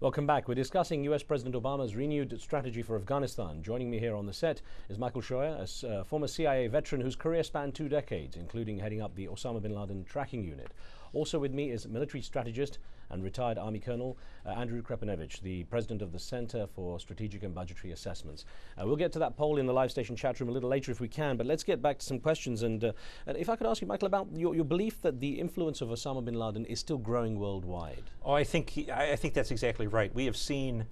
Welcome back. We're discussing US President Obama's renewed strategy for Afghanistan. Joining me here on the set is Michael Scheuer, a former CIA veteran whose career spanned 2 decades, including heading up the Osama bin Laden tracking unit. Also with me is military strategist and retired Army Colonel Andrew Krepinevich, the president of the Center for Strategic and Budgetary Assessments. We'll get to that poll in the live station chat room a little later if we can, but let's get back to some questions. And if I could ask you, Michael, about your belief that the influence of Osama bin Laden is still growing worldwide. Oh, I think that's exactly right. We have seen,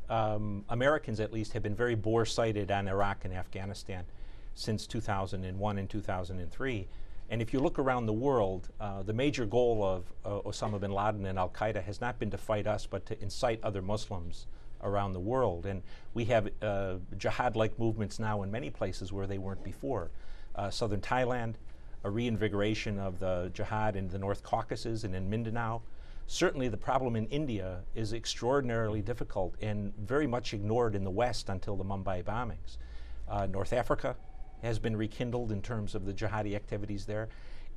Americans at least, have been very bore-sighted on Iraq and Afghanistan since 2001 and 2003. And if you look around the world, the major goal of Osama bin Laden and al-Qaeda has not been to fight us, but to incite other Muslims around the world. And we have jihad-like movements now in many places where they weren't before. Southern Thailand, a reinvigoration of the jihad in the North Caucasus and in Mindanao. Certainly the problem in India is extraordinarily difficult and very much ignored in the West until the Mumbai bombings. North Africa has been rekindled in terms of the jihadi activities there.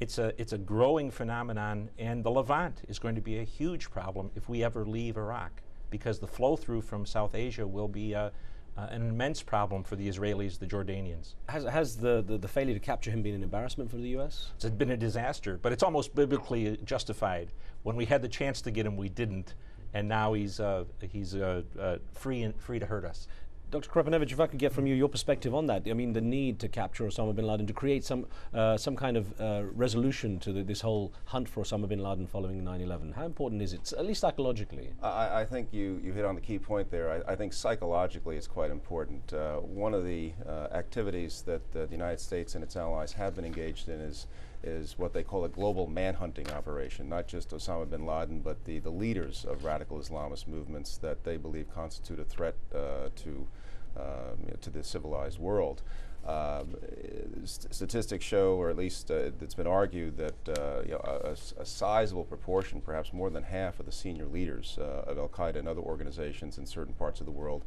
It's a growing phenomenon, and the Levant is going to be a huge problem if we ever leave Iraq, because the flow through from South Asia will be an immense problem for the Israelis, the Jordanians. Has the failure to capture him been an embarrassment for the US? It's been a disaster, but it's almost biblically justified. When we had the chance to get him, we didn't, and now he's free to hurt us. Dr. Krepinevich, if I could get from you your perspective on that. I mean, the need to capture Osama bin Laden, to create some kind of resolution to this whole hunt for Osama bin Laden following 9/11. How important is it, at least psychologically? I think you hit on the key point there. I think psychologically it's quite important. One of the activities that the United States and its allies have been engaged in is what they call a global manhunting operation, not just Osama bin Laden, but the leaders of radical Islamist movements that they believe constitute a threat to the civilized world. Statistics show, or at least it's been argued, that a sizable proportion, perhaps more than half of the senior leaders of al-Qaeda and other organizations in certain parts of the world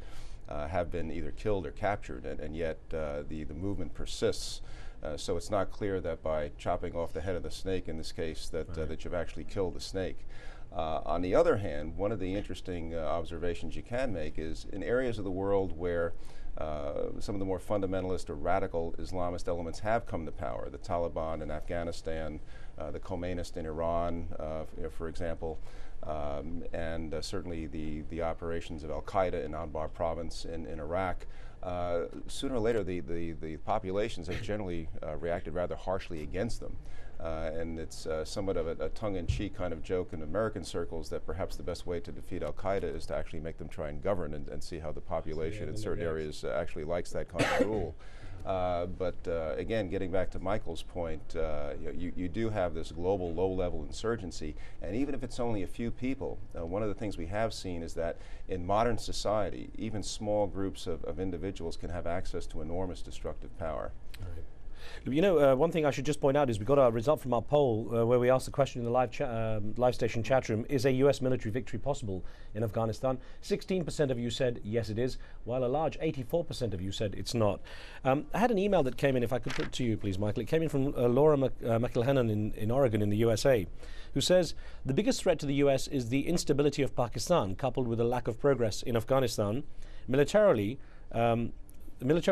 have been either killed or captured, and yet the movement persists. So it's not clear that by chopping off the head of the snake in this case that you've actually killed the snake. On the other hand, one of the interesting observations you can make is in areas of the world where some of the more fundamentalist or radical Islamist elements have come to power, the Taliban in Afghanistan, the Khomeinists in Iran, for example, and certainly the operations of al-Qaeda in Anbar province in Iraq. Sooner or later, the populations have generally reacted rather harshly against them. And it's somewhat of a tongue-in-cheek kind of joke in American circles that perhaps the best way to defeat al-Qaeda is to actually make them try and govern and see how the population in certain areas actually likes that kind of rule. But again, getting back to Michael's point, you do have this global low-level insurgency, and even if it's only a few people, one of the things we have seen is that in modern society, even small groups of individuals can have access to enormous destructive power. Right. You know, one thing I should just point out is we got our result from our poll where we asked the question in the live station chat room: is a US military victory possible in Afghanistan? 16% of you said yes it is, while a large 84% of you said it's not. I had an email that came in, if I could put it to you please, Michael. It came in from Laura McIlhennan in Oregon in the USA, who says the biggest threat to the US is the instability of Pakistan coupled with a lack of progress in Afghanistan. Militarily,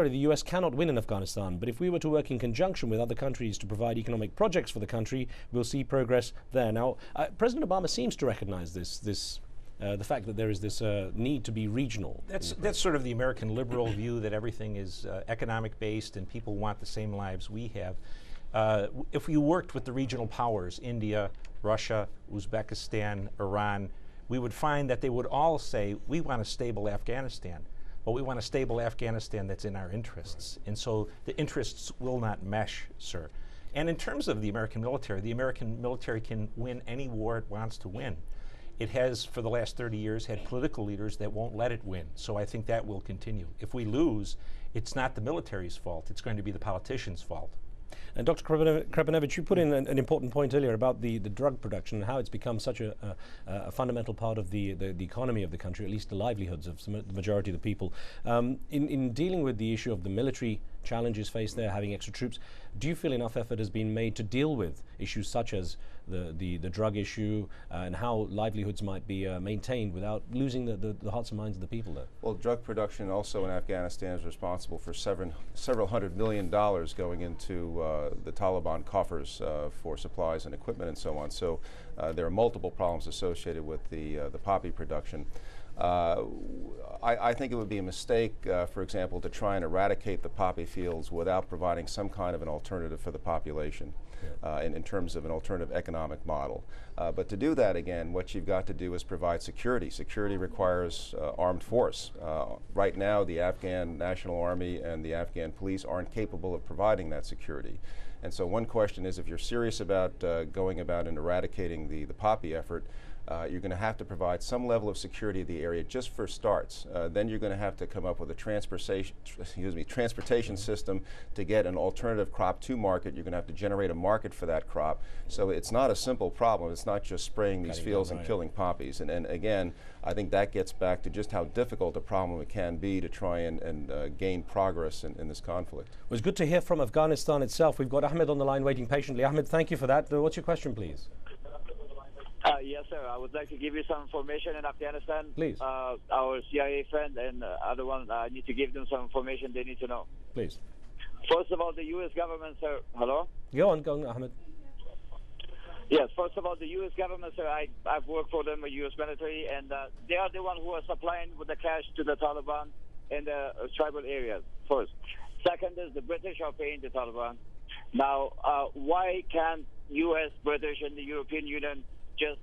the US cannot win in Afghanistan, but if we were to work in conjunction with other countries to provide economic projects for the country, we'll see progress there. Now, President Obama seems to recognize the fact that there is this need to be regional. That's sort of the American liberal view, that everything is economic based and people want the same lives we have. If we worked with the regional powers, India, Russia, Uzbekistan, Iran, we would find that they would all say, we want a stable Afghanistan. But we want a stable Afghanistan that's in our interests. And so the interests will not mesh, sir. And in terms of the American military can win any war it wants to win. It has, for the last 30 years, had political leaders that won't let it win. So I think that will continue. If we lose, it's not the military's fault. It's going to be the politicians' fault. And Dr. Krepinevich, you put in an important point earlier about the drug production and how it's become such a fundamental part of the economy of the country, at least the livelihoods of the majority of the people. In dealing with the issue of the military challenges faced there, having extra troops. Do you feel enough effort has been made to deal with issues such as the drug issue and how livelihoods might be maintained without losing the hearts and minds of the people there? Well, drug production also in Afghanistan is responsible for several $100 million going into the Taliban coffers for supplies and equipment and so on. So there are multiple problems associated with the poppy production. I think it would be a mistake, for example, to try and eradicate the poppy fields without providing some kind of an alternative for the population. In terms of an alternative economic model. But to do that, again, what you've got to do is provide security. Security requires armed force. Right now, the Afghan National Army and the Afghan police aren't capable of providing that security. And so one question is, if you're serious about going about and eradicating the poppy effort, you're going to have to provide some level of security of the area just for starts. Then you're going to have to come up with a transportation system to get an alternative crop to market. You're going to have to generate a market for that crop. So it's not a simple problem. It's not just spraying these fields and killing poppies. And again, I think that gets back to just how difficult a problem it can be to try and gain progress in this conflict. It was good to hear from Afghanistan itself. We've got Ahmed on the line waiting patiently. Ahmed, thank you for that. What's your question, please? Yes, sir. I would like to give you some information in Afghanistan. Please. Our CIA friend and other one, I need to give them some information they need to know. Please. First of all, the U.S. government, sir. Hello? Go on, Ahmed. Yes, first of all, the U.S. government, sir, I've worked for them, the U.S. military, and they are the one who are supplying with the cash to the Taliban in the tribal areas, first. Second is the British are paying the Taliban. Now, why can't U.S., British, and the European Union just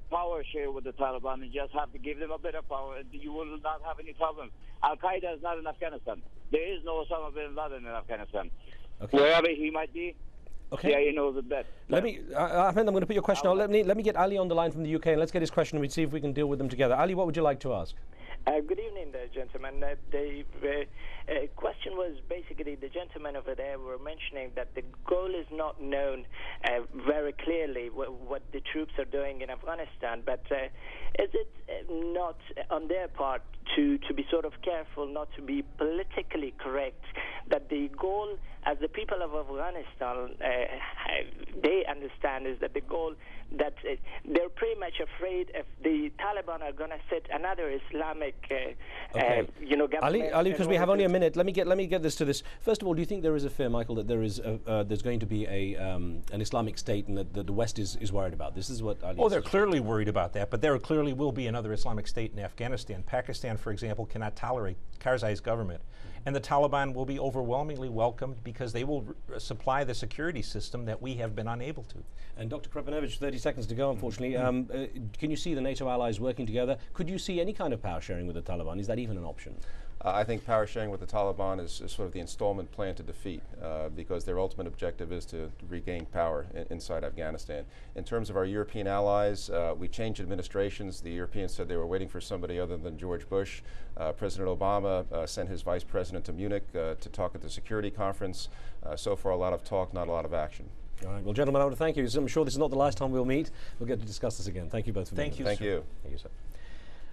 power share with the Taliban and just have to give them a bit of power, and you will not have any problems. Al-Qaeda is not in Afghanistan. There is no Osama bin Laden in Afghanistan. Okay. Wherever he might be, CIA knows it best. Ahmed, I'm going to put your question out. Let me get Ali on the line from the UK, and let's get his question and we'll see if we can deal with them together. Ali, what would you like to ask? Good evening, gentlemen. The question was basically the gentlemen over there were mentioning that the goal is not known very clearly what the troops are doing in Afghanistan, but is it not on their part to be sort of careful not to be politically correct, that the goal, as the people of Afghanistan, they understand is that the goal that they're pretty much afraid if the Taliban are going to set another Islamic, government. Ali, because we have only a minute, let me get this to this. First of all, do you think there is a fear, Michael, that there is there's going to be an Islamic state and that the West is worried about? This is what Ali says. They're clearly worried about that, but there clearly will be another Islamic state in Afghanistan. Pakistan, for example, cannot tolerate Karzai's government. And the Taliban will be overwhelmingly welcomed because they will supply the security system that we have been unable to. And Dr. Krepinevich, 30 seconds to go, unfortunately. Can you see the NATO allies working together? Could you see any kind of power sharing with the Taliban? Is that even an option? I think power sharing with the Taliban is sort of the installment plan to defeat because their ultimate objective is to regain power inside Afghanistan. In terms of our European allies, we changed administrations. The Europeans said they were waiting for somebody other than George Bush. President Obama sent his vice president to Munich to talk at the security conference. So far, a lot of talk, not a lot of action. All right. Well, gentlemen, I want to thank you. I'm sure this is not the last time we'll meet. We'll get to discuss this again. Thank you both for being here. Thank you. Thank you, sir.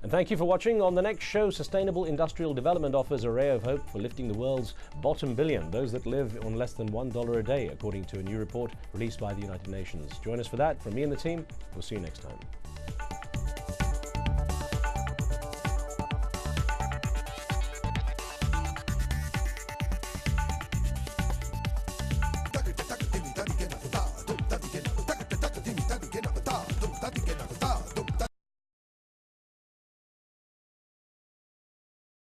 And thank you for watching. On the next show, sustainable industrial development offers a ray of hope for lifting the world's bottom billion, those that live on less than $1 a day, according to a new report released by the United Nations. Join us for that. From me and the team, we'll see you next time.